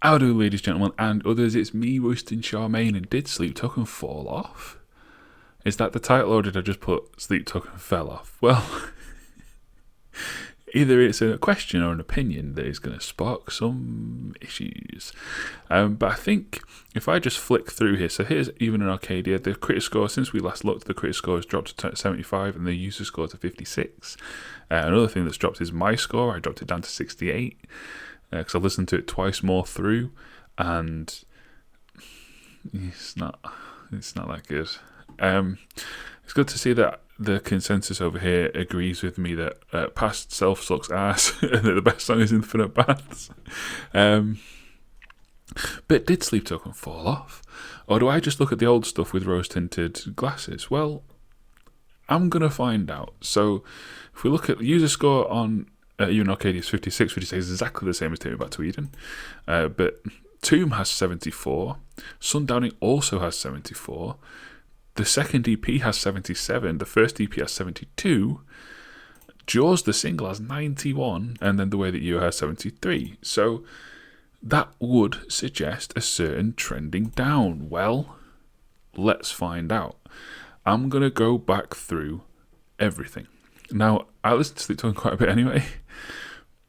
How do, ladies, gentlemen, and others? It's me, Royston Charmaine, and did Sleep Token fall off? Is that the title, or did I just put Sleep Token fell off? Well, either it's a question or an opinion that is going to spark some issues. But I think if I just flick through here, so here's Even in Arcadia. The critic score, since we last looked, the critic score has dropped to 75 and the user score to 56. Another thing that's dropped is my score. I dropped it down to 68 because I listened to it twice more through, and it's not that good. It's good to see that the consensus over here agrees with me that Past Self sucks ass and that the best song is Infinite Baths. But did Sleep Token fall off? Or do I just look at the old stuff with rose-tinted glasses? Well, I'm going to find out. So if we look at the user score on Even Arcadia is 56, which is exactly the same as Take Me Back to Eden. But Tomb has 74. Sundowning also has 74. The second EP has 77. The first EP has 72. Jaws, the single, has 91. And then The Way That You has 73. So that would suggest a certain trending down. Well, let's find out. I'm going to go back through everything. Now, I listen to Sleep Token quite a bit anyway,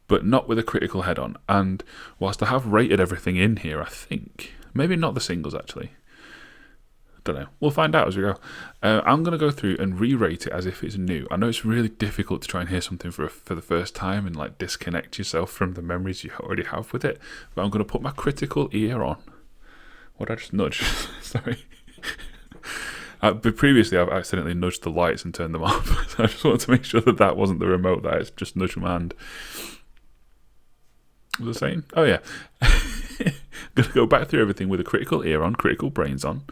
but not with a critical head on. And whilst I have rated everything in here, I think, maybe not the singles actually, don't know, we'll find out as we go. I'm going to go through and re-rate it as if it's new. I know it's really difficult to try and hear something for the first time and like disconnect yourself from the memories you already have with it, but I'm going to put my critical ear on. What did I just nudge? Sorry. But previously I've accidentally nudged the lights and turned them off, so I just wanted to make sure that wasn't the remote, that it's just nudged my hand. What was I saying? Oh yeah. I'm going to go back through everything with a critical ear on, critical brains on,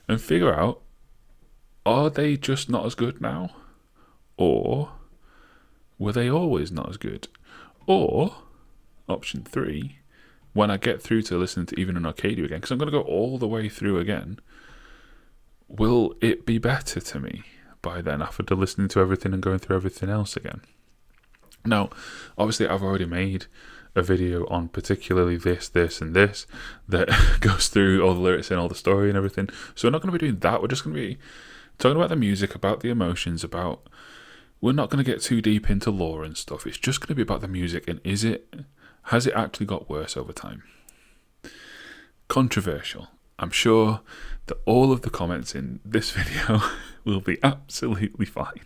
and figure out, are they just not as good now? Or were they always not as good? Or, option 3, when I get through to listening to Even in Arcadia again, because I'm going to go all the way through again, will it be better to me by then after listening to everything and going through everything else again? Now, obviously I've already made a video on particularly this, and this that goes through all the lyrics and all the story and everything. So we're not going to be doing that. We're just going to be talking about the music, about the emotions, we're not going to get too deep into lore and stuff. It's just going to be about the music and has it actually got worse over time? Controversial. I'm sure that all of the comments in this video will be absolutely fine.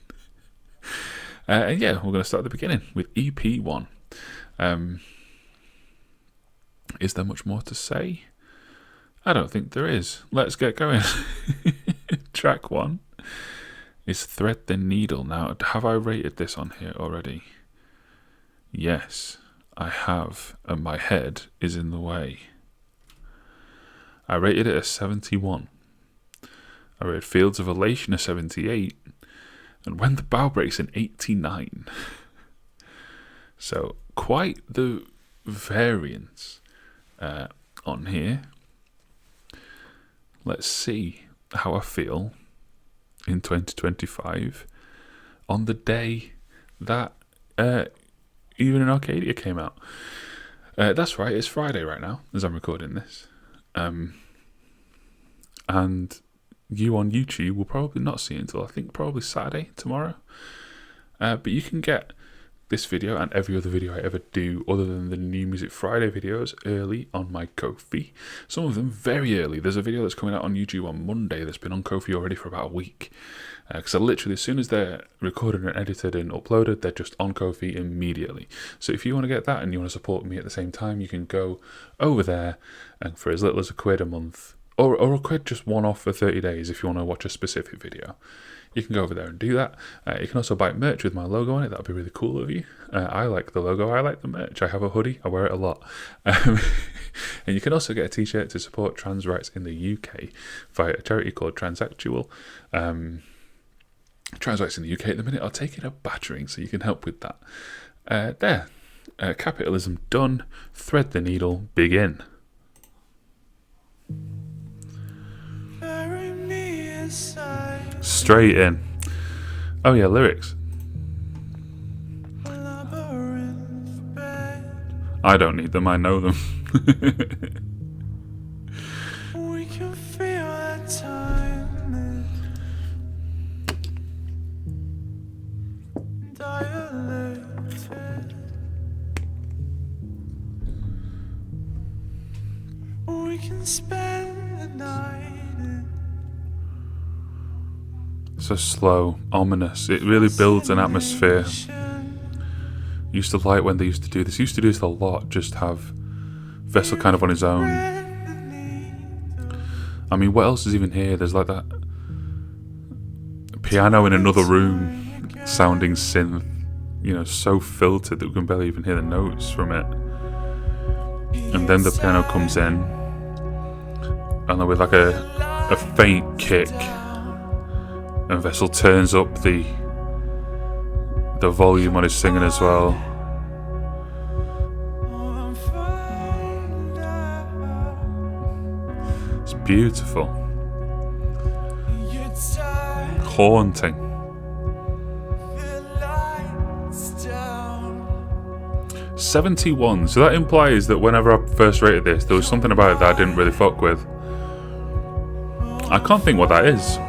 And yeah, we're going to start at the beginning with EP1. Is there much more to say? I don't think there is. Let's get going. Track 1 is Thread the Needle. Now, have I rated this on here already? Yes, I have, and my head is in the way. I rated it a 71. I rated Fields of Elation a 78. And When the Bow Breaks an 89. So, quite the variance on here. Let's see how I feel in 2025 on the day that Even in Arcadia came out. That's right, it's Friday right now as I'm recording this. And you on YouTube will probably not see it until I think probably Saturday, tomorrow. But you can get this video and every other video I ever do other than the New Music Friday videos early on my Ko-fi. Some of them very early. There's a video that's coming out on YouTube on Monday that's been on Ko-fi already for about a week. Because I literally, as soon as they're recorded and edited and uploaded, they're just on Ko-fi immediately. So if you want to get that and you want to support me at the same time, you can go over there and for as little as £1 a month, or a quid just one-off for 30 days if you want to watch a specific video. You can go over there and do that. You can also buy merch with my logo on it. That would be really cool of you. I like the logo. I like the merch. I have a hoodie. I wear it a lot. And you can also get a t-shirt to support trans rights in the UK via a charity called Transactual. Trans rights in the UK at the minute are taking a battering, so you can help with that. Capitalism done. Thread the needle. Begin. Straight in. Oh yeah, lyrics. I don't need them, I know them. We can feel that time dilated. We can spend the night. So slow, ominous. It really builds an atmosphere. Used to like when they used to do this. Used to do this a lot. Just have Vessel kind of on his own. I mean, what else is even here? There's like that piano in another room, sounding synth. You know, so filtered that we can barely even hear the notes from it. And then the piano comes in, and then with like a faint kick, and Vessel turns up the volume on his singing as well. It's beautiful. Haunting. 71. So that implies that whenever I first rated this, there was something about it that I didn't really fuck with. I can't think what that is.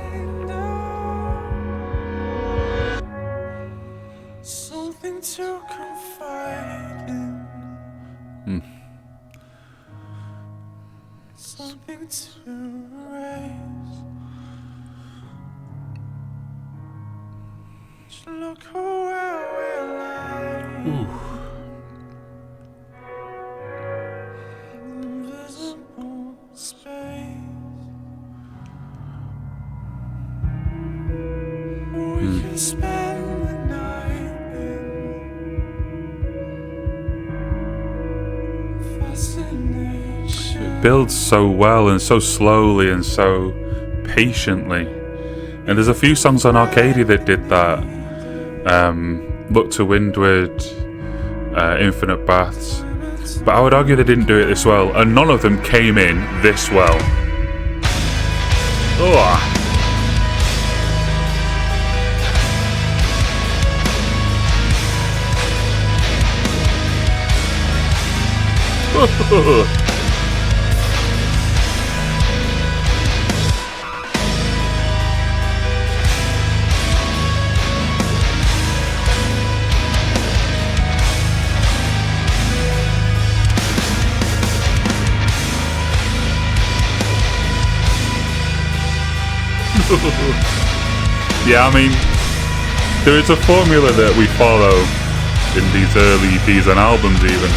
Something to confide in. Something to erase. Just look where we're lying. Invisible space. We can spend the night in fascination. It builds so well and so slowly and so patiently. And there's a few songs on Arcadia that did that. Look to Windward, Infinite Baths. But I would argue they didn't do it this well, and none of them came in this well. Ugh. Yeah, I mean, there is a formula that we follow in these early EPs and albums even.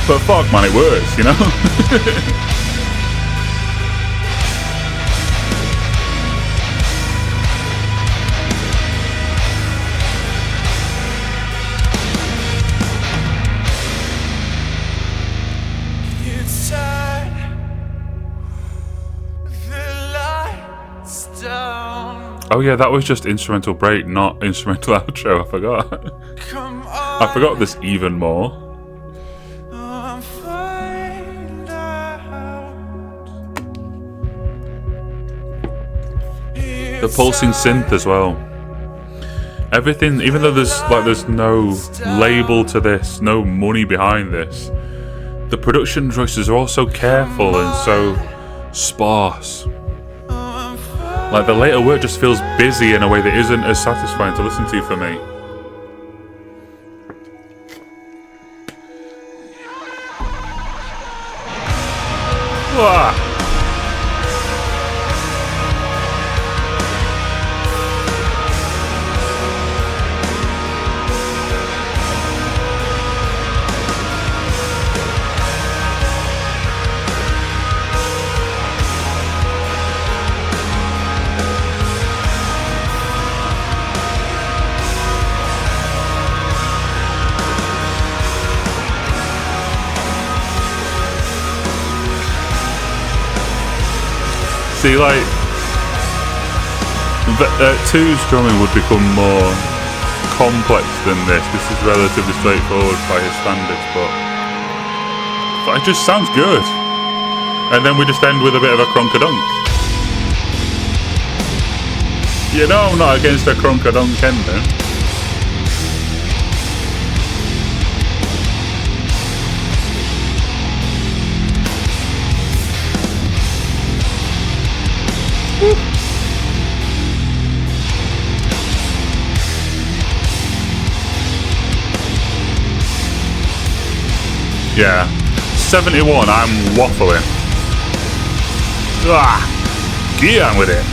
But fuck man, it works, you know? It's sad. The lights down. Oh yeah, that was just instrumental break, not instrumental outro, I forgot. Come I on. forgot this even more. Find out. The pulsing synth as well. Everything, even though there's no label to this, no money behind this, the production choices are all so careful and so sparse. Like the later work just feels busy in a way that isn't as satisfying to listen to for me. Wah! See, like, 2's drumming would become more complex than this. This is relatively straightforward by his standards, but it just sounds good. And then we just end with a bit of a cronkadunk. You know I'm not against a cronkadunk ending. Yeah, 71, I'm waffling. Get on with it.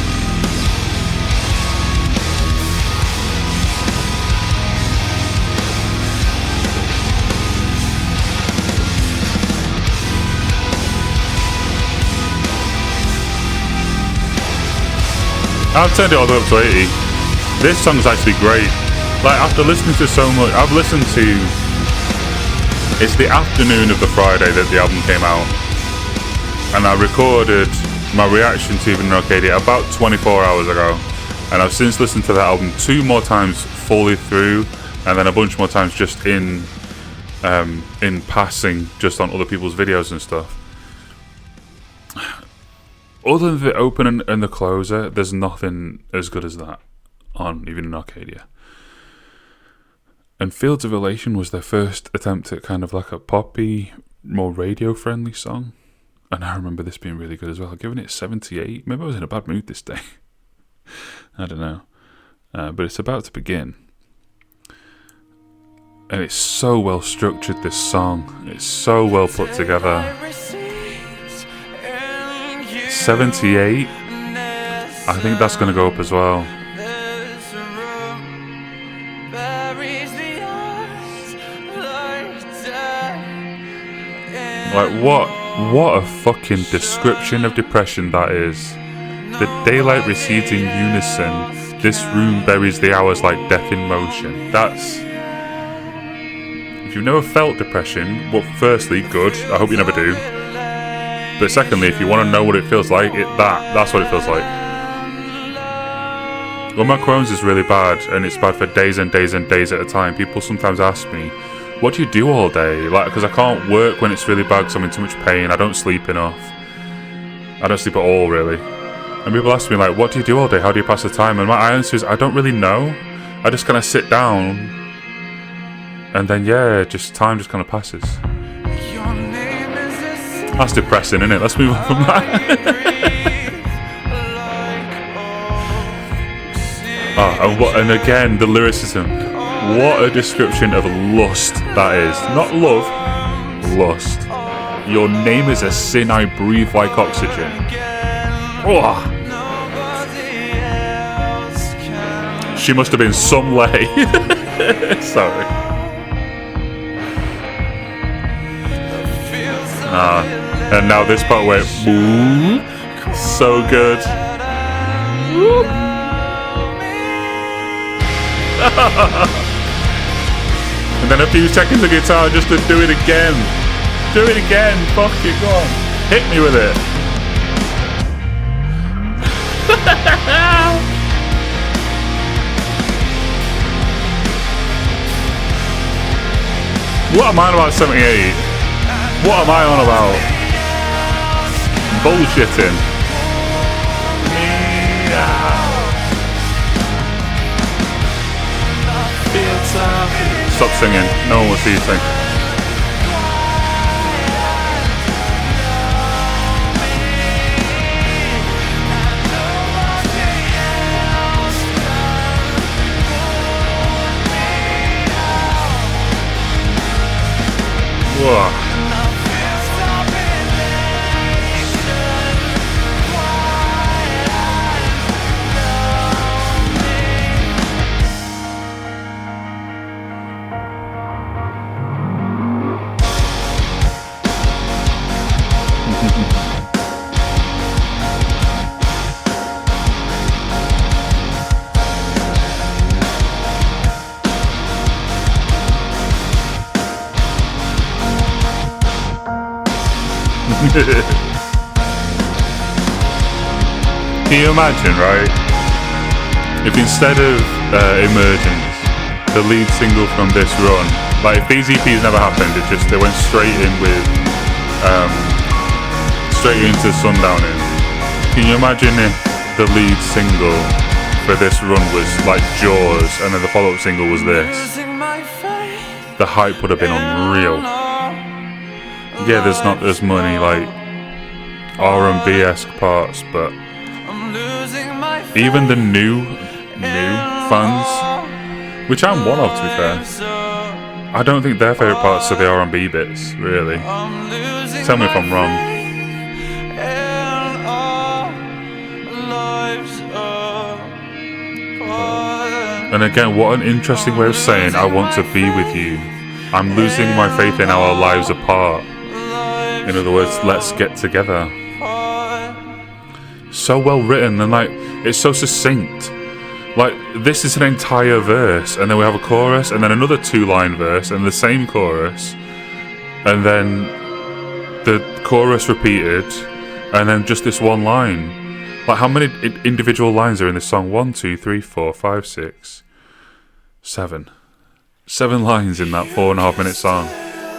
I've turned it all the way up to 80. This song's actually great. Like, after listening to so much, I've listened to... It's the afternoon of the Friday that the album came out. And I recorded my reaction to Evening Arcadia about 24 hours ago. And I've since listened to that album 2 more times fully through, and then a bunch more times just in passing, just on other people's videos and stuff. Other than the opening and the closer, there's nothing as good as that on Evening Arcadia. And Fields of Elation was their first attempt at kind of like a poppy, more radio-friendly song. And I remember this being really good as well. Giving it 78. Maybe I was in a bad mood this day. I don't know. But it's about to begin. And it's so well structured, this song. It's so well put together. 78. I think that's going to go up as well. Like, what a fucking description of depression that is. The daylight recedes in unison. This room buries the hours like death in motion. That's... If you've never felt depression, well, firstly, good. I hope you never do. But secondly, if you want to know what it feels like, that's what it feels like. Well, my Crohn's is really bad, and it's bad for days and days and days at a time. People sometimes ask me, what do you do all day? Like, because I can't work when it's really bad because I'm in too much pain. I don't sleep enough. I don't sleep at all, really. And people ask me, like, what do you do all day? How do you pass the time? And my answer is, I don't really know. I just kind of sit down, and then, yeah, time just kind of passes. That's depressing, isn't it? Let's move on from that. And again, the lyricism. What a description of lust that is. Not love, lust. Your name is a sin I breathe like oxygen. Oh. She must have been some lay. Sorry. And now this part where so good. And then a few seconds of guitar just to do it again. Do it again. Fuck it, go on. Hit me with it. What am I on about 78? What am I on about? Bullshitting. Stop singing. No one will see you sing. Whoa. Can you imagine, right? If instead of Emergence, the lead single from this run, like if these EPs never happened, they went straight in with straight into Sundowning. Can you imagine if the lead single for this run was like Jaws, and then the follow-up single was this? The hype would have been unreal. Yeah, there's not as many like R&B-esque parts, but even the new fans, which I'm one of, to be fair, I don't think their favourite parts are the R&B bits, really. Tell me if I'm wrong. And again, what an interesting way of saying I want to be with you. I'm losing my faith in our lives apart. In other words, let's get together. So well written, and like, it's so succinct. Like, this is an entire verse, and then we have a chorus, and then another 2-line verse, and the same chorus, and then the chorus repeated, and then just this one line. Like, how many individual lines are in this song? 1, 2, 3, 4, 5, 6, 7. 7 lines in that 4.5-minute song,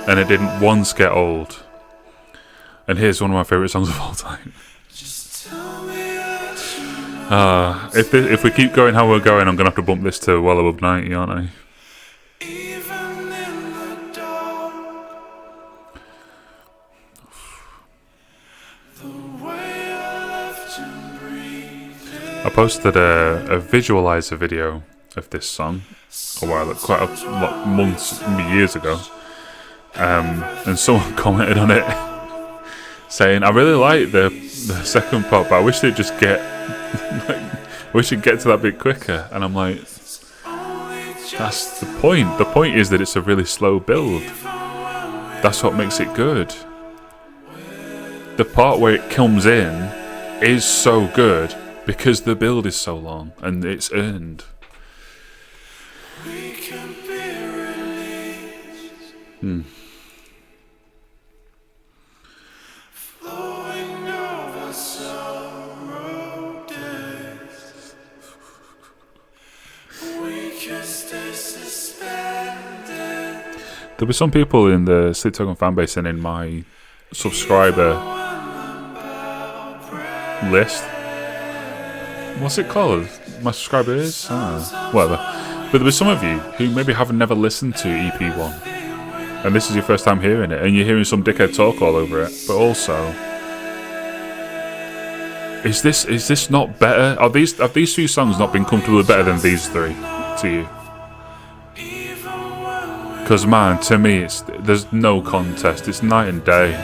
and it didn't once get old. And here's one of my favourite songs of all time. If we keep going how we're going, I'm going to have to bump this to well above 90, aren't I? I posted a visualizer video of this song a while, quite a lot, months, years ago, and someone commented on it saying, I really like the second part, but I wish they'd just get we should get to that bit quicker. And I'm like, that's the point. The point is that it's a really slow build. That's what makes it good. The part where it comes in is so good because the build is so long and it's earned. There'll be some people in the Sleep Token fanbase and in my subscriber list. What's it called? My subscriber is? Whatever. But there'll be some of you who maybe have never listened to EP1. And this is your first time hearing it. And you're hearing some dickhead talk all over it. But also, is this not better? Have these few songs not been comfortably better than these three to you? Because man, to me, there's no contest. It's night and day.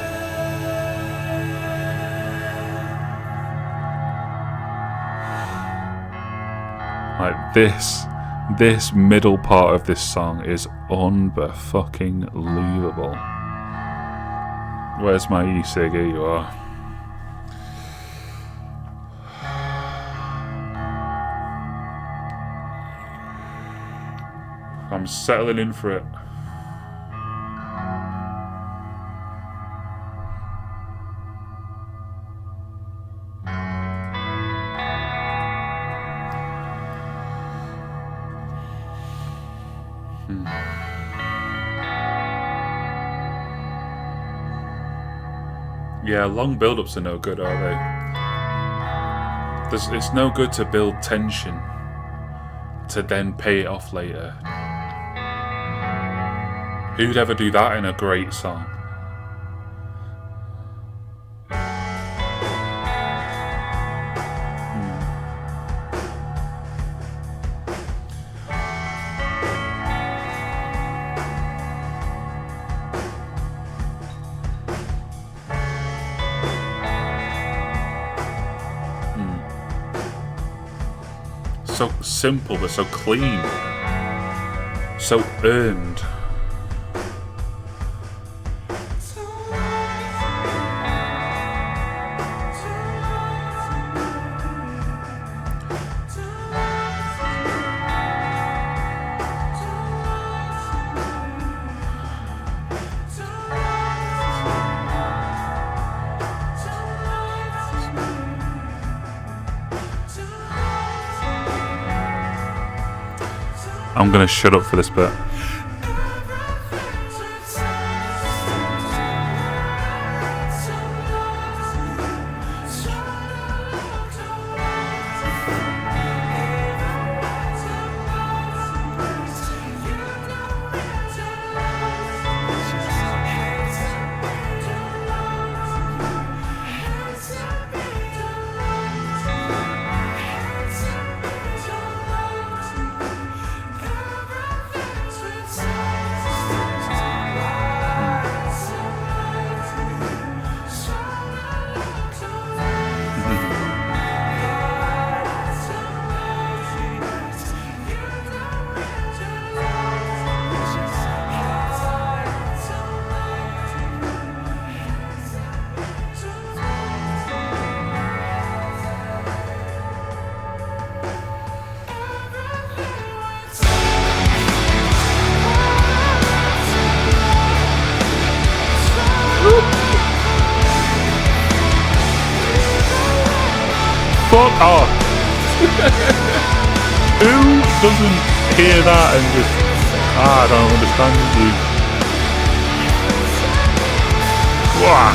Like this middle part of this song is unfucking-believable. Where's my e-cig? Here you are. I'm settling in for it. Yeah, long build-ups are no good, are they? It's no good to build tension to then pay it off later. Who'd ever do that in a great song? So simple but so clean, so earned. I'm gonna shut up for this bit. Oh. Who doesn't hear that and just, I don't understand you. Wah.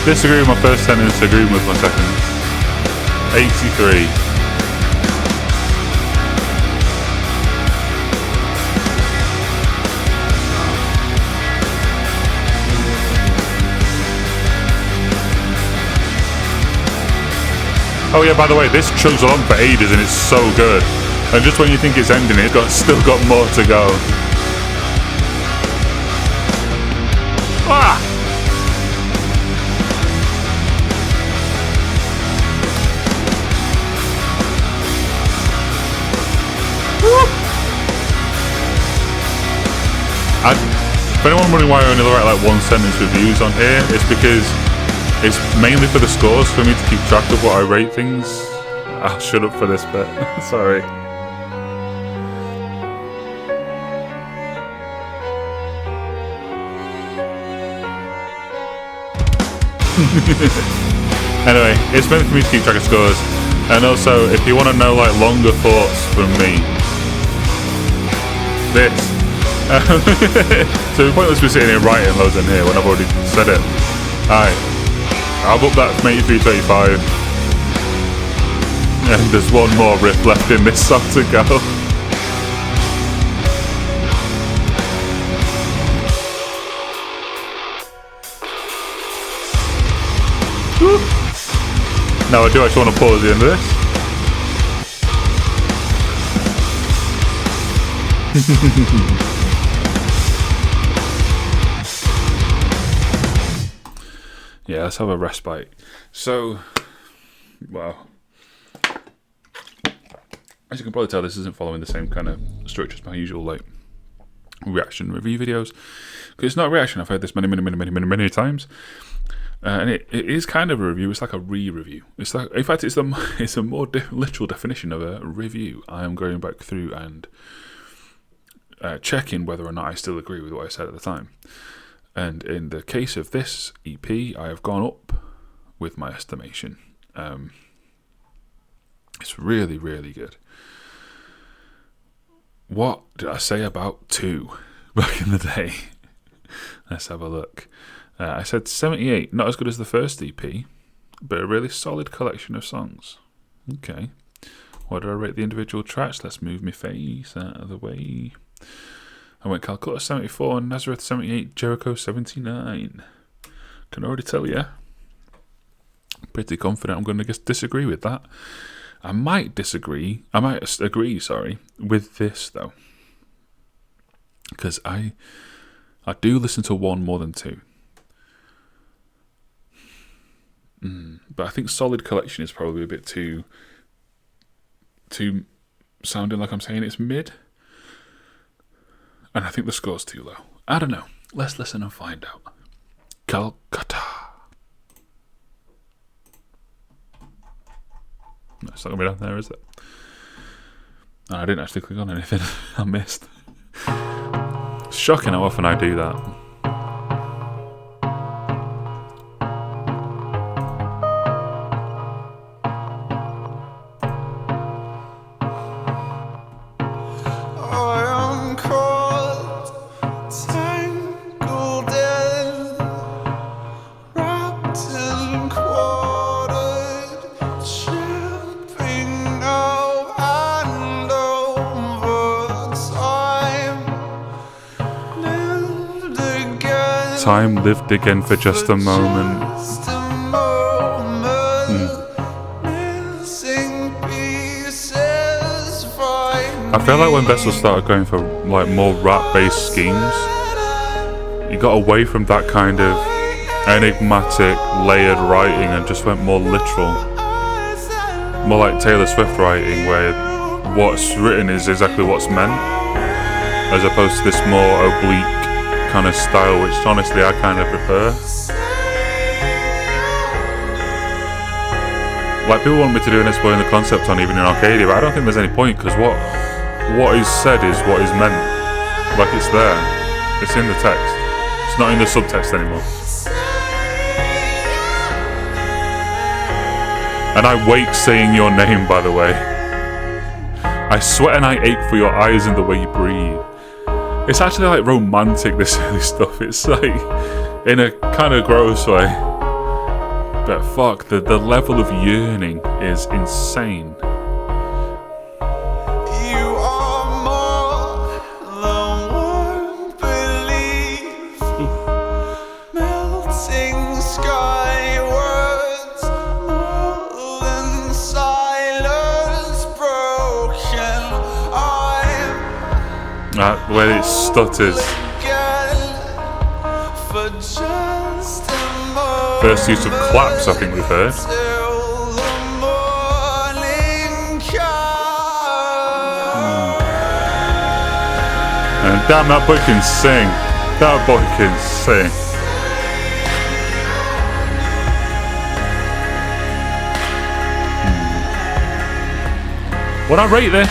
Disagree with my first sentence, agree with my second. 83. Oh yeah, by the way, this chugs along for ages and it's so good. And just when you think it's ending, it's still got more to go. Ah! If anyone wondering why I only write like one sentence reviews on here, it's because it's mainly for the scores, for me to keep track of what I rate things. I'll shut up for this bit. Sorry. Anyway, it's meant for me to keep track of scores. And also, if you want to know like longer thoughts from me, this. So it's pointless me sitting here writing loads in here when I've already said it. Alright, I've upped that from 83 to 85. And there's one more riff left in this song to go. Now I do actually want to pause the end of this. Yeah, let's have a respite. So, wow. As you can probably tell, this isn't following the same kind of structure as my usual like reaction review videos. Because it's not a reaction. I've heard this many times. And it is kind of a review. It's like a re-review. It's like, in fact, it's a more literal definition of a review. I am going back through and checking whether or not I still agree with what I said at the time. And in the case of this EP, I have gone up with my estimation. It's really, really good. What did I say about 2 back in the day? Let's have a look. I said 78, not as good as the first EP, but a really solid collection of songs. Okay. What did I rate the individual tracks? Let's move my face out of the way. I went Calcutta 74, Nazareth 78, Jericho 79. Can already tell you. Pretty confident I'm going to disagree with that. I might agree, with this though. Because I do listen to one more than 2. But I think Solid Collection is probably a bit too sounding like I'm saying it's mid. And I think the score's too low. I don't know. Let's listen and find out. Calcutta. No, it's not going to be down there, is it? No, I didn't actually click on anything. I missed. It's shocking how often I do that. Time lived again for just a moment. I feel like when Vessel started going for like more rap-based schemes, he got away from that kind of enigmatic, layered writing and just went more literal. More like Taylor Swift writing, where what's written is exactly what's meant, as opposed to this more oblique kind of style, which honestly I kind of prefer. Like, people want me to do an exploring the concept on even in Arcadia, but I don't think there's any point, because what is said is what is meant. Like, it's there. It's in the text. It's not in the subtext anymore. And I wake saying your name, by the way. I sweat and I ache for your eyes and the way you breathe. It's actually like romantic, this early stuff. It's like, in a kind of gross way. But fuck, the level of yearning is insane. You are more than one belief. Melting skywards, more than silence broken. Where it stutters. For just a moment. First use of claps, I think we've heard. Till the morning comes. And damn, that boy can sing. That boy can sing. Would I rate this?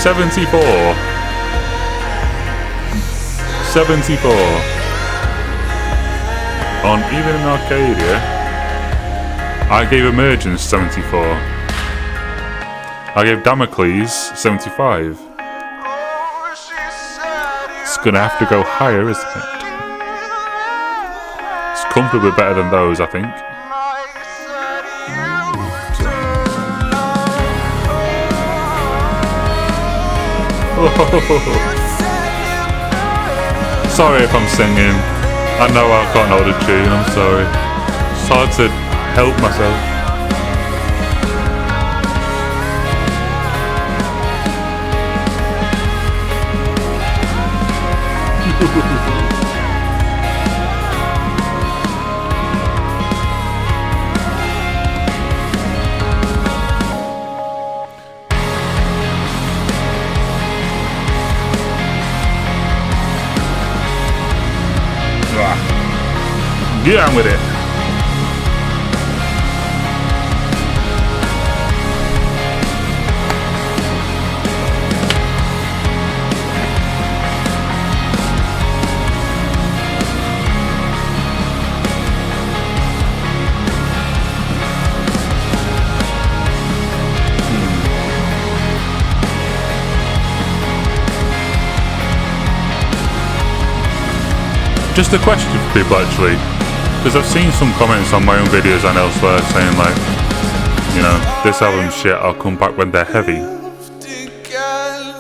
74. 74. On even in Arcadia, I gave Emergence 74. I gave Damocles 75. It's gonna have to go higher, isn't it? It's comfortably better than those, I think. Sorry if I'm singing. I know I can't hold a tune, I'm sorry. It's hard to help myself. Get on with it. Just a question for people, actually, because I've seen some comments on my own videos and elsewhere saying like, you know, this album's shit, I'll come back when they're heavy.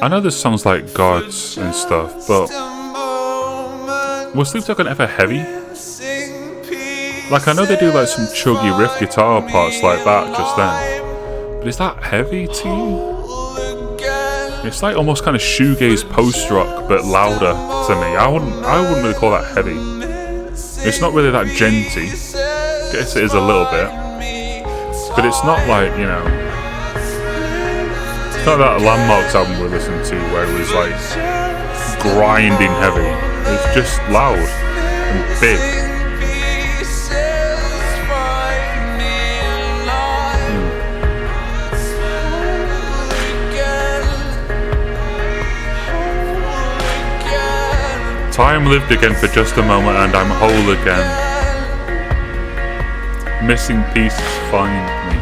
I know this sounds like Gods and stuff, but was Sleep Token ever heavy? Like, I know they do like some chuggy riff guitar parts like that just then, but is that heavy to you? It's like almost kind of shoegaze post-rock, but louder to me. I wouldn't really call that heavy. It's not really that genty. I guess it is a little bit, but it's not like, you know, it's not that Landmarks album we listened to where it was like grinding heavy. It's just loud and big. Time lived again for just a moment and I'm whole again. Missing pieces find me.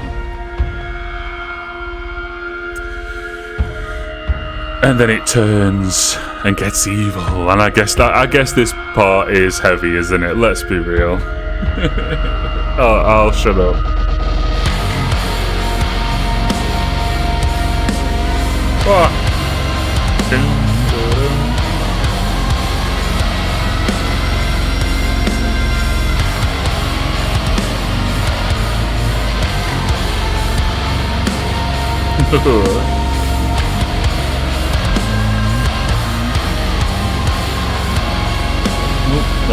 And then it turns and gets evil. And I guess this part is heavy, isn't it? Let's be real. I'll shut up. Ah. Not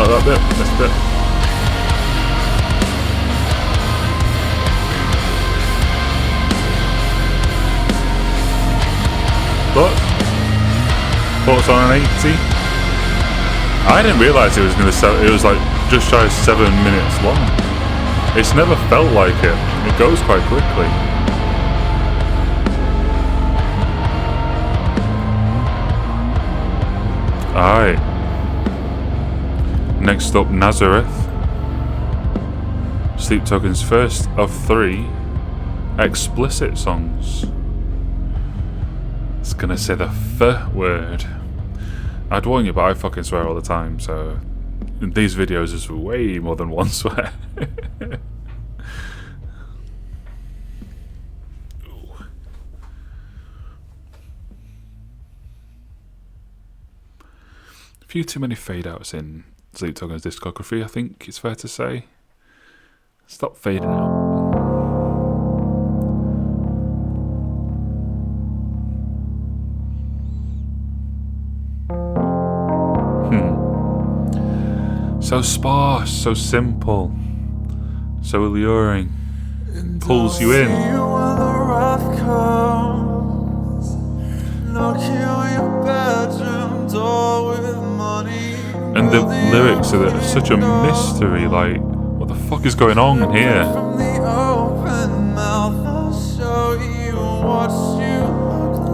that bit, this bit. But thoughts on an 80? I didn't realise it was going to sell. It was like just shy of 7 minutes long. It's never felt like it. It goes quite quickly. Alright. Next up, Nazareth. Sleep Token's first of 3 explicit songs. It's gonna say the F word. I'd warn you, but I fucking swear all the time, so in these videos there's way more than one swear. A few too many fade outs in Sleep Token's discography, I think it's fair to say. Stop fading out. So sparse, so simple, so alluring, pulls you in. And the lyrics are such a mystery, like, what the fuck is going on here?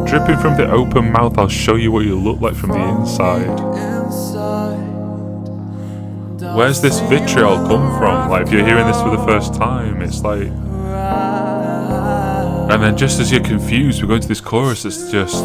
Dripping from the open mouth, I'll show you what you look like from the inside. Where's this vitriol come from? Like, if you're hearing this for the first time, it's like... And then just as you're confused, we go into this chorus that's just...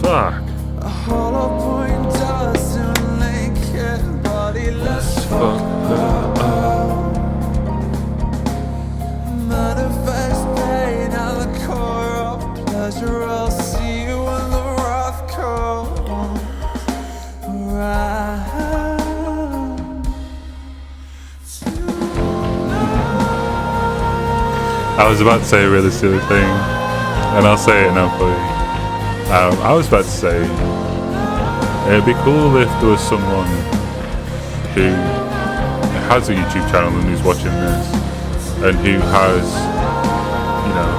Fuck. Let's fuck her up. Manifest pain at the core of pleasure. I'll see you when the wrath comes around. I was about to say a really silly thing, and I'll say it now for you. I was about to say, it'd be cool if there was someone who has a YouTube channel and who's watching this, and who has, you know,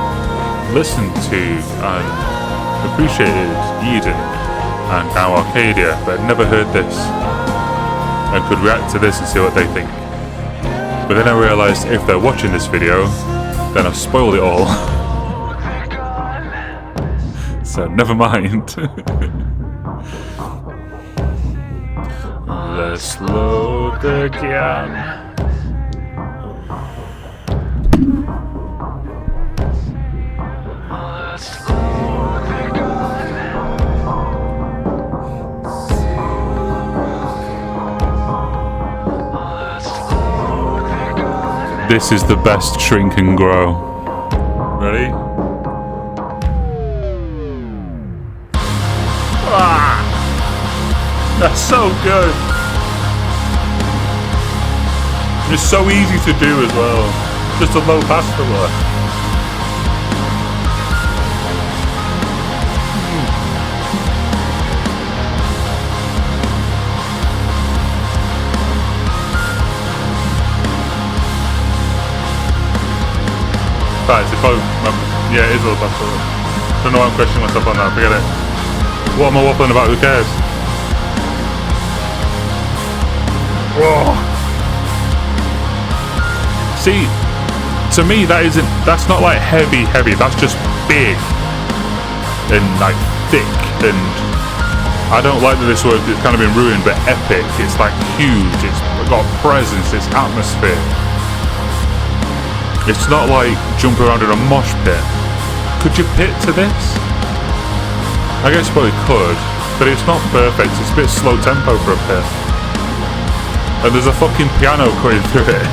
listened to and appreciated Eden and now Arcadia, but never heard this, and could react to this and see what they think. But then I realised if they're watching this video, then I've spoiled it all. So never mind. Let's load again. This is the best Shrink and Grow. Ready? That's so good. It's so easy to do as well. Just a low pass filler. Right, it's a quote. Yeah, it is a low pass filler. Don't know why I'm questioning myself on that. Forget it. What am I waffling about? Who cares? Whoa. See, to me that's not like heavy, that's just big and like thick, and I don't like that this word, it's kind of been ruined, but epic. It's like huge, it's got presence, it's atmosphere. It's not like jumping around in a mosh pit. Could you pit to this? I guess you probably could, but it's not perfect. It's a bit slow tempo for a pit. And there's a fucking piano going through it.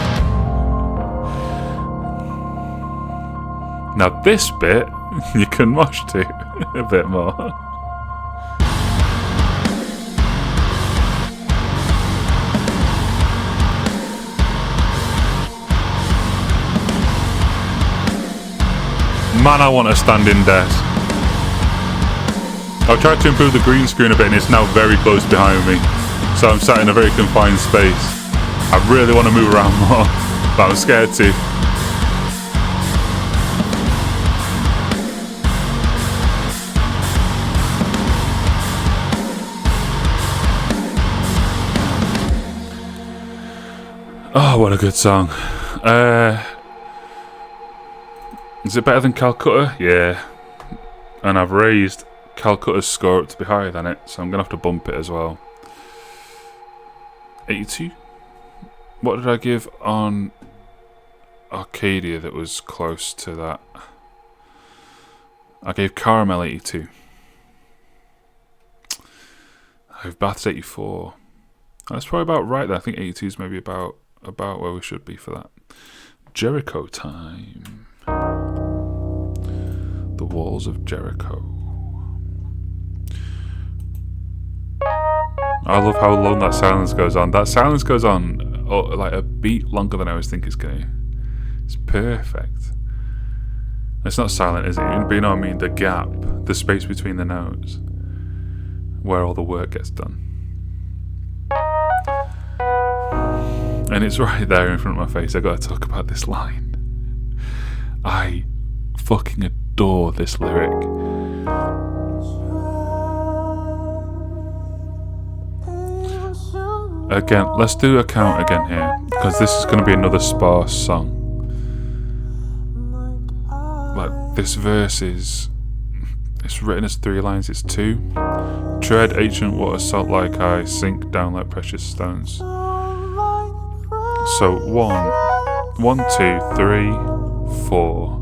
Now this bit, you can mosh to a bit more. Man, I want a standing desk. I've tried to improve the green screen a bit and it's now very close behind me. So I'm sat in a very confined space. I really want to move around more, but I'm scared to. Oh, what a good song. Is it better than Calcutta? Yeah. And I've raised Calcutta's score up to be higher than it, so I'm going to have to bump it as well. 82? What did I give on Arcadia that was close to that? I gave Caramel 82. I have Baths 84. That's probably about right there. I think 82 is maybe about where we should be for that. Jericho time. The Walls of Jericho. I love how long that silence goes on. That silence goes on like a beat longer than I always think it's going to. It's perfect. It's not silent, is it? But you know what I mean? The gap, the space between the notes, where all the work gets done. And it's right there in front of my face. I gotta talk about this line. I fucking adore this lyric. Again, let's do a count again here, because this is going to be another sparse song. Like, this verse is... it's written as 3 lines, it's 2. Tread ancient water, salt like I, sink down like precious stones. So 1, 2, 3, 4,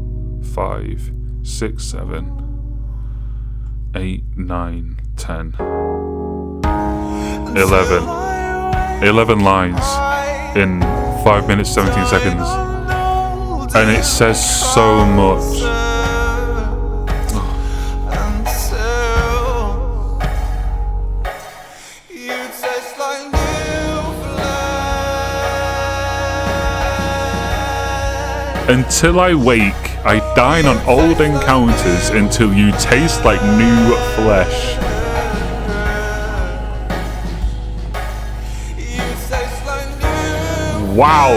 5, 6, 7, 8, 9, 10, 11. 11 lines in 5 minutes 17 seconds, and it says so much. Until I wake, I dine on old encounters until you taste like new flesh. Wow.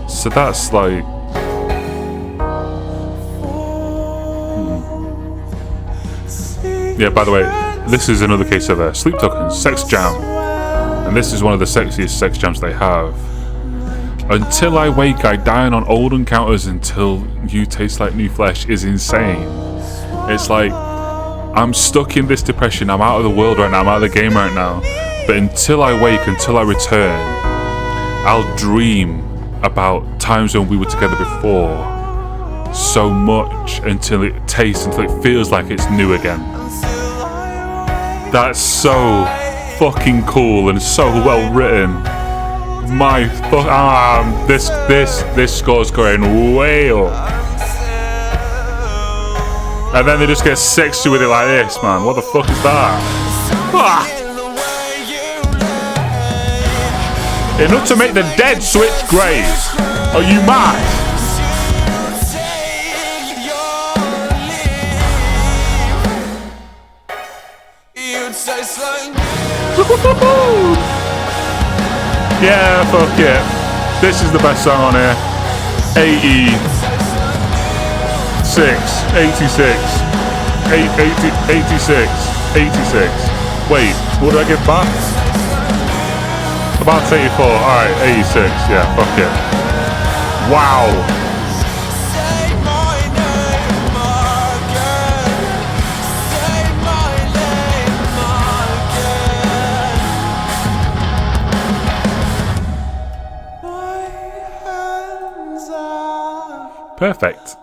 So that's like... Yeah, by the way, this is another case of Sleep Tokens, Sex Jam. And this is one of the sexiest sex jams they have. Until I wake, I dine on old encounters until you taste like new flesh is insane. It's like, I'm stuck in this depression, I'm out of the world right now, I'm out of the game right now. But until I wake, until I return, I'll dream about times when we were together before so much until it tastes, until it feels like it's new again. That's so fucking cool and so well written. My this score's going way up. And then they just get sexy with it like this, man. What the fuck is that? Ah. Enough to make the dead switch graves. Are you mad? Yeah, fuck it. This is the best song on here. 80. 86, 86, 86, 86. Wait, what did I get back? About 84. Alright, 86. Yeah, fuck it. Wow. Perfect.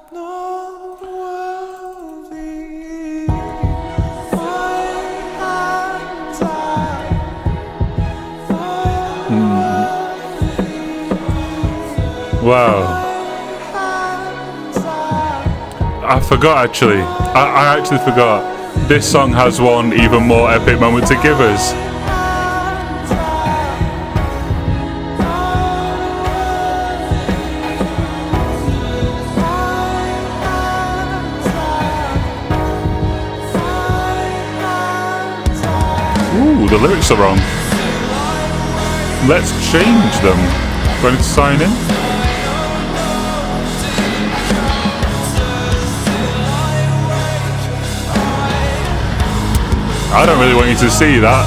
Wow. I forgot actually. I actually forgot. This song has one even more epic moment to give us. Ooh, the lyrics are wrong. Let's change them. Do I need to sign in? I don't really want you to see that.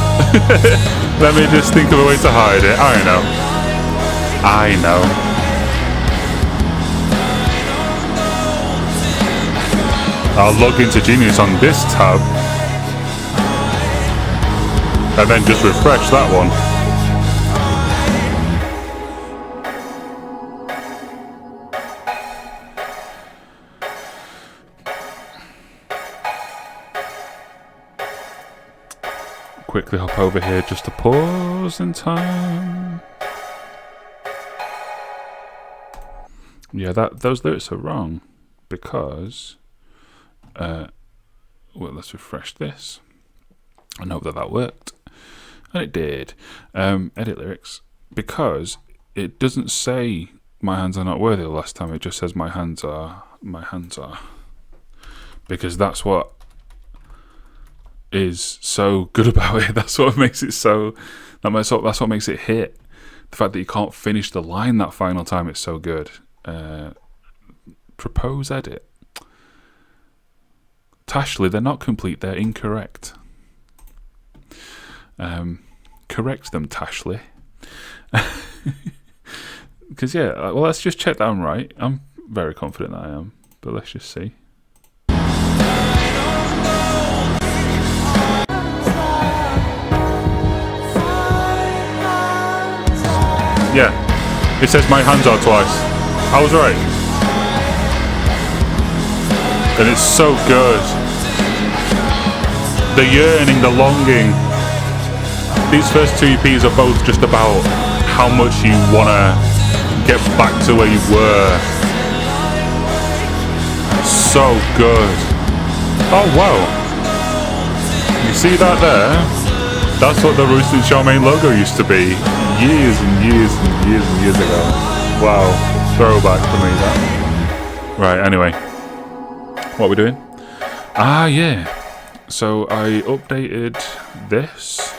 Let me just think of a way to hide it. I know. I know. I'll log into Genius on this tab. And then just refresh that one. Quickly hop over here just to pause in time. Yeah, those lyrics are wrong because well, let's refresh this and hope that worked. And it did. Edit lyrics, because it doesn't say my hands are not worthy the last time, it just says my hands are. Because that's what is so good about it. That's what makes it so. That's what makes it hit. The fact that you can't finish the line that final time, it's so good. Propose edit. Tashley, they're not complete. They're incorrect. Correct them, Tashley. Because yeah, well, let's just check that I'm right. I'm very confident that I am, but let's just see. Yeah, it says my hands are twice. I was right. And it's so good. The yearning, the longing. These first two EPs are both just about how much you want to get back to where you were. So good. Oh, wow. You see that there? That's what the Royston Charmaine logo used to be. Years and years and years and years ago. Wow. Throwback for me, that. Right, anyway. What are we doing? Ah, yeah. So I updated this.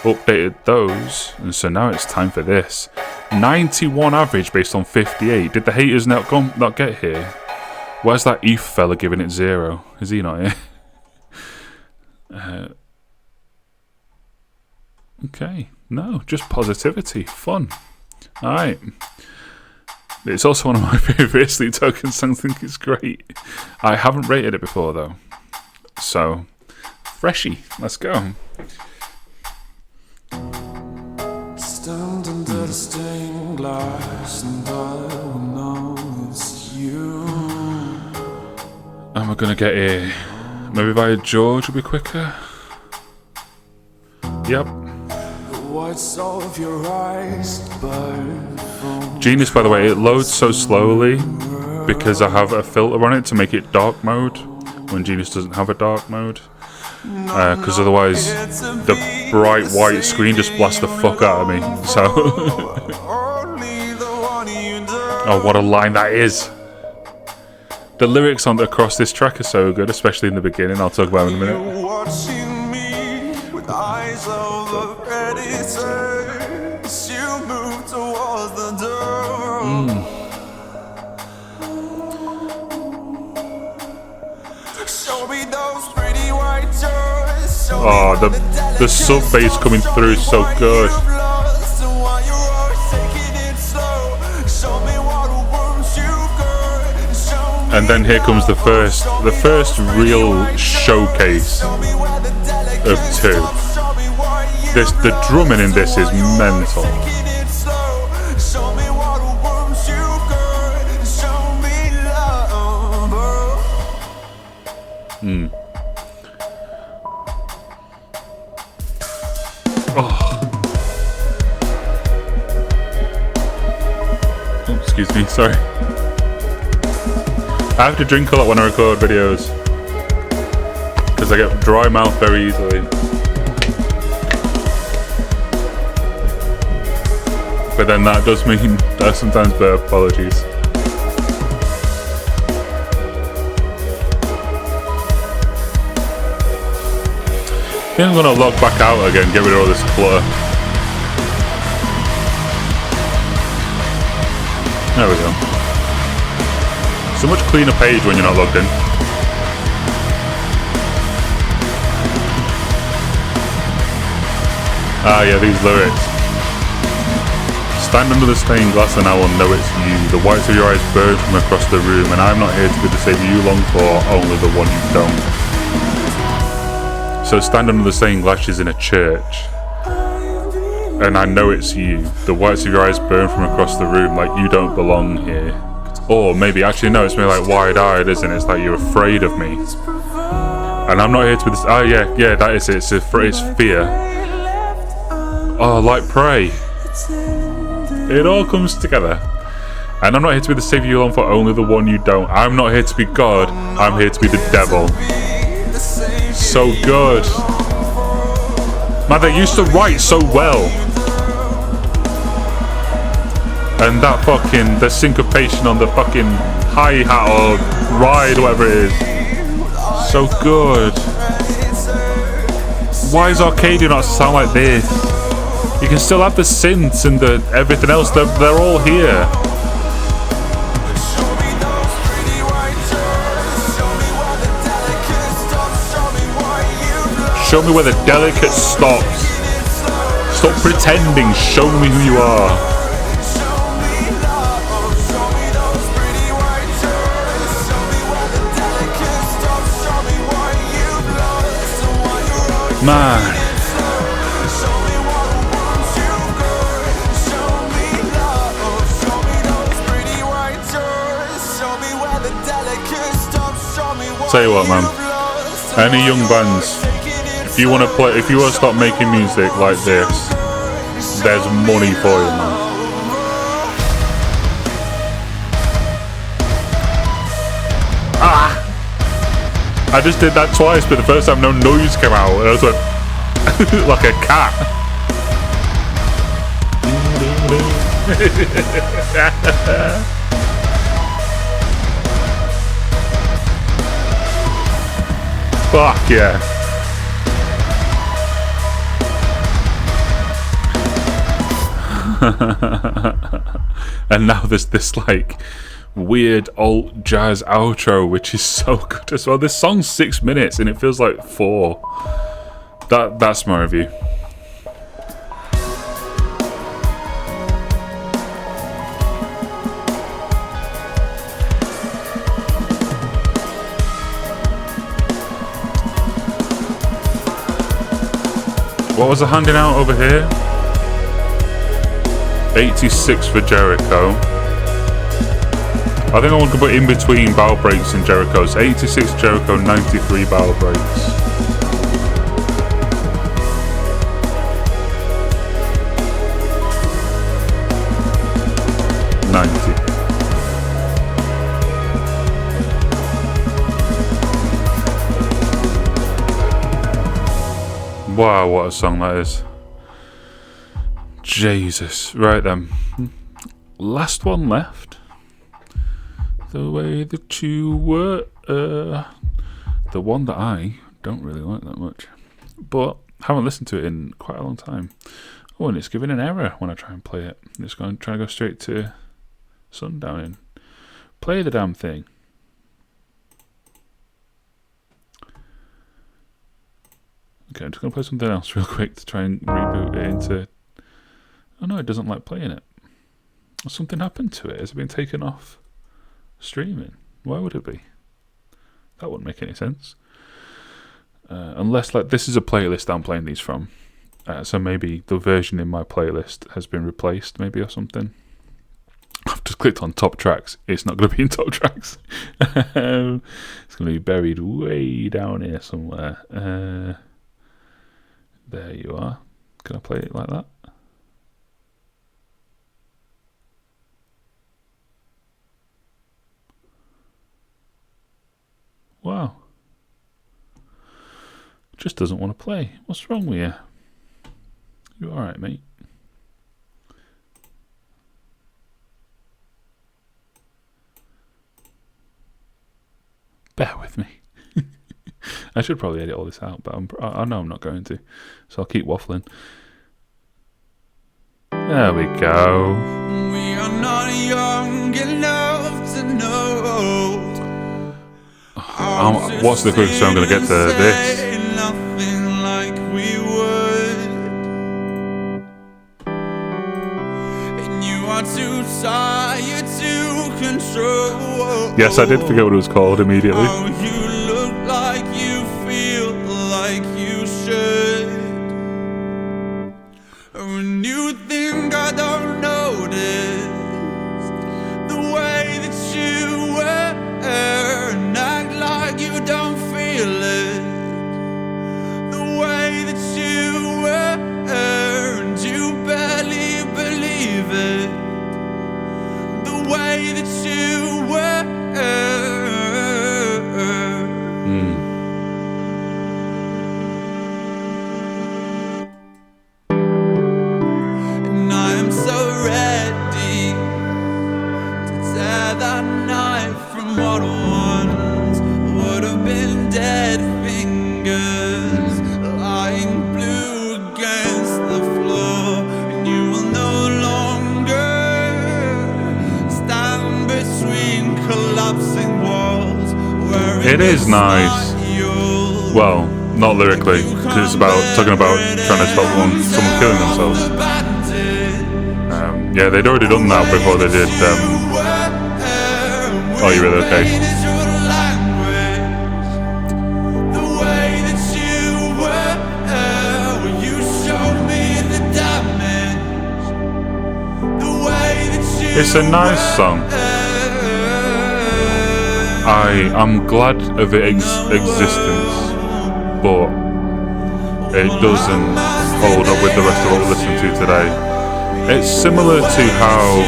Updated those. And so now it's time for this. 91 average based on 58. Did the haters not get here? Where's that ETH fella giving it 0? Is he not here? Okay. No, just positivity. Fun. Alright. It's also one of my favourite Sleep Token songs. I think it's great. I haven't rated it before, though. So, freshy. Let's go. Stand under the stained glass and I will know it's you. Am I going to get here? Maybe via George will be quicker. Yep. Of your eyes, Genius, by the way, it loads so slowly because I have a filter on it to make it dark mode when Genius doesn't have a dark mode. Because otherwise the bright white screen just blasts the fuck out of me. So oh, what a line that is. The lyrics on across this track are so good, especially in the beginning. I'll talk about it in a minute. Watching me with eyes of a predator, you move towards the door. Oh, the sub bass coming through is so good. And then here comes the first real showcase of two. The drumming in this is mental. Oh, excuse me, sorry. I have to drink a lot when I record videos because I get dry mouth very easily. But then that does mean I sometimes bear apologies. I think I'm gonna log back out again, get rid of all this clutter. There we go. So much cleaner page when you're not logged in. Ah yeah, these lyrics. Stand under the stained glass and I will know it's you. The whites of your eyes burn from across the room, and I'm not here to be the savior you long for, only the one you don't. So stand under the stained glass is in a church. And I know it's you. The whites of your eyes burn from across the room, like you don't belong here. Or maybe, actually no, it's maybe like wide-eyed, isn't it? It's like you're afraid of me. And I'm not here to be this. Oh yeah, that is it. It's fear. Oh, like Prey. It all comes together. And I'm not here to be the savior you long for, only the one you don't. I'm not here to be God. I'm here to be the devil. So good. Man, they used to write so well. And that fucking, the syncopation on the fucking hi-hat or ride, whatever it is. So good. Why does Arcadia not sound like this? You can still have the synths and the everything else, they're all here. Show me where the delicate stops. Stop pretending, show me who you are. Man. Tell you what, man. Any young bands, if you want to start making music like this, there's money for you, man. Ah! I just did that twice, but the first time no noise came out, and I was like, like a cat. Fuck yeah. And now there's this like weird alt jazz outro, which is so good as well. This song's 6 minutes and it feels like 4. That's my review. What was I handing out over here? 86 for Jericho. I think I want to put in between Battle Breaks and Jericho's. 86 Jericho, 93 Battle Breaks. Wow, what a song that is. Jesus. Right then. Last one left. The way that you were. The one that I don't really like that much. But haven't listened to it in quite a long time. Oh, and it's giving an error when I try and play it. I'm just going to try to go straight to Sundowning. Play the damn thing. Okay, I'm just going to play something else real quick to try and reboot it into... Oh no, it doesn't like playing it. Something happened to it. Has it been taken off streaming? Why would it be? That wouldn't make any sense. Unless, like, this is a playlist I'm playing these from. So maybe the version in my playlist has been replaced, maybe, or something. I've just clicked on top tracks. It's not going to be in top tracks. It's going to be buried way down here somewhere. There you are. Can I play it like that? Wow. Just doesn't want to play. What's wrong with you? You alright, mate? Bear with me. I should probably edit all this out, but I know I'm not going to. So I'll keep waffling. There we go. We are not young enough to know. What's the quickest way I'm going to get to this? Nothing like we would. And you are too tired to control. Yes, I did forget what it was called immediately. Oh, you look like you feel like you should. When you think I don't notice the way that you wear and act like you don't feel it, the way that you wear and you barely believe it, the way that you wear. And I am so ready to tear that knife from what once would have been dead fingers lying blue against the floor. And you will no longer stand between collapsing walls where It is nice. Well, not lyrically, because it's about talking about trying to stop someone killing themselves. Yeah, they'd already done that before they did. Are You Really Okay? It's a nice song. I'm glad of its existence, but it doesn't hold up with the rest of what we're listening to today. It's similar to how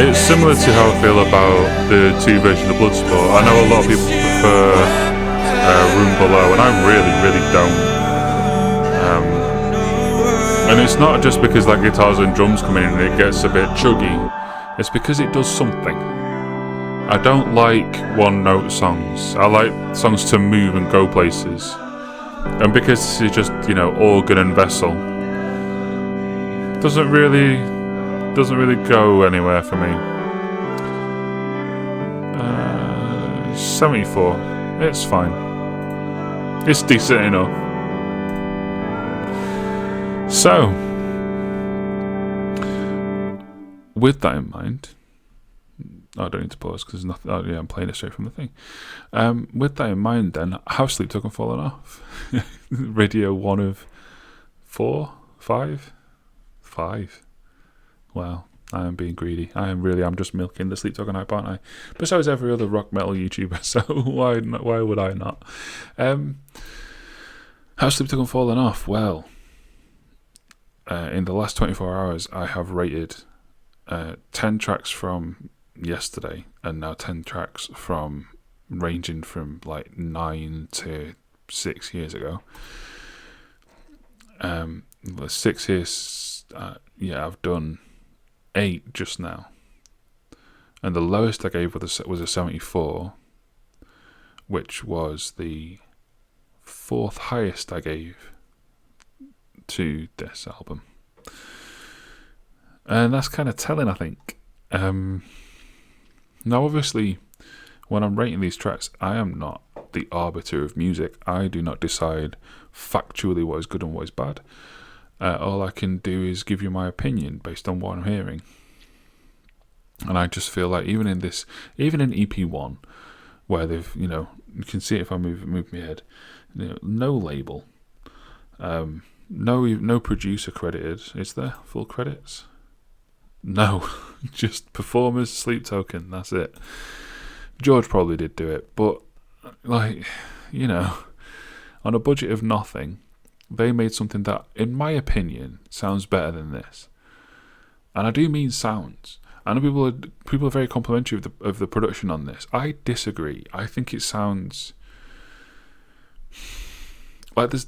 it's similar to how I feel about the two versions of Bloodsport. I know a lot of people prefer Room Below, and I really don't. And it's not just because like guitars and drums come in and it gets a bit chuggy. It's because it does something. I don't like one-note songs. I like songs to move and go places. And because this is just, organ and vessel, doesn't really go anywhere for me. 74. It's fine. It's decent enough. So, with that in mind, I don't need to pause because there's nothing. Oh yeah, I'm playing it straight from the thing. With that in mind, then, have Sleep Token fallen off? Radio 1 of 4, 5, 5. Wow, I am being greedy. I'm just milking the Sleep Token hype, aren't I? But so is every other rock metal YouTuber. So why would I not? Have Sleep Token fallen off? Well, in the last 24 hours, I have rated 10 tracks from yesterday, and now 10 tracks from ranging from like 9 to 6 years ago. 6 years, I've done 8 just now, and the lowest I gave was a 74, which was the 4th highest I gave to this album. And that's kind of telling, I think. Now, obviously, when I'm rating these tracks, I am not the arbiter of music. I do not decide factually what is good and what is bad. All I can do is give you my opinion based on what I'm hearing. And I just feel like even in EP1, where they've, you can see it if I move my head, no label, no producer credited. Is there full credits? No, just performers, Sleep Token. That's it. George probably did do it, but on a budget of nothing, they made something that, in my opinion, sounds better than this. And I do mean sounds. I know people are very complimentary of the production on this. I disagree. I think it sounds like there's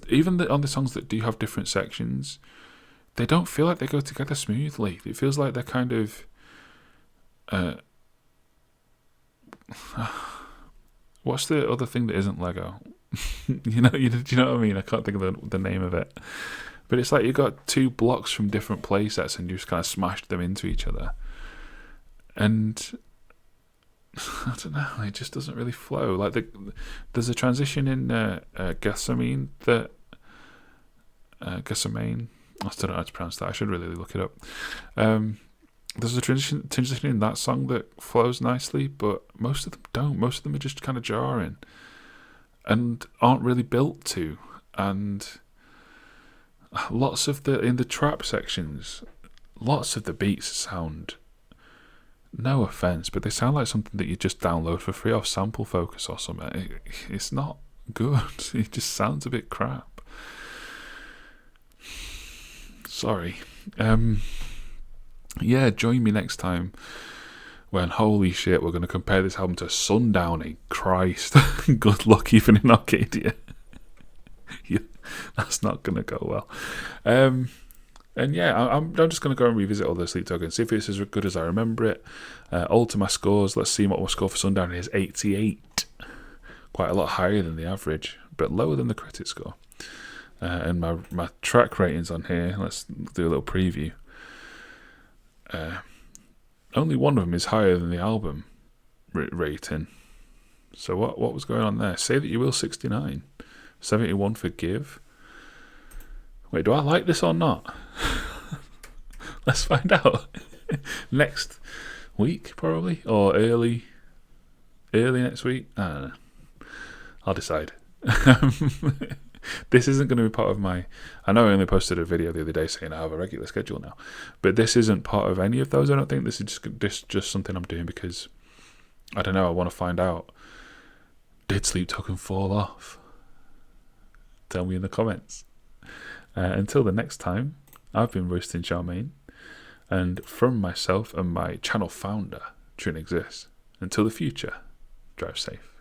on the songs that do have different sections, they don't feel like they go together smoothly. It feels like they're kind of what's the other thing that isn't Lego? Do you know what I mean? I can't think of the name of it. But it's like you've got two blocks from different play sets and you just kind of smashed them into each other. And I don't know, it just doesn't really flow. Like there's a transition in Gethsemane that Gethsemane. I still don't know how to pronounce that. I should really look it up. There's a transition in that song that flows nicely, but most of them don't. Most of them are just kind of jarring and aren't really built to. And lots of in the trap sections, lots of the beats sound, no offense, but they sound like something that you just download for free off Sample Focus or something. It's not good. It just sounds a bit crap. Sorry. Yeah, join me next time when, holy shit, we're going to compare this album to Sundowning. Christ. Good luck even in Arcadia. Yeah, that's not going to go well. And yeah, I'm just going to go and revisit all the Sleep Token, see if it's as good as I remember it. Alter my scores. Let's see what my score for Sundowning is. 88. Quite a lot higher than the average, but lower than the critic score. And my track ratings on here, let's do a little preview. Only one of them is higher than the album rating. So what was going on there? Say That You Will, 69. 71 for Give. Wait, do I like this or not? Let's find out. Next week, probably. Or early next week. I don't know. I'll decide. This isn't going to be part of my... I know I only posted a video the other day saying I have a regular schedule now. But this isn't part of any of those, I don't think. This is just something I'm doing because, I don't know, I want to find out. Did Sleep Token fall off? Tell me in the comments. Until the next time, I've been Roasting Charmaine. And from myself and my channel founder, Trin Exists, until the future, drive safe.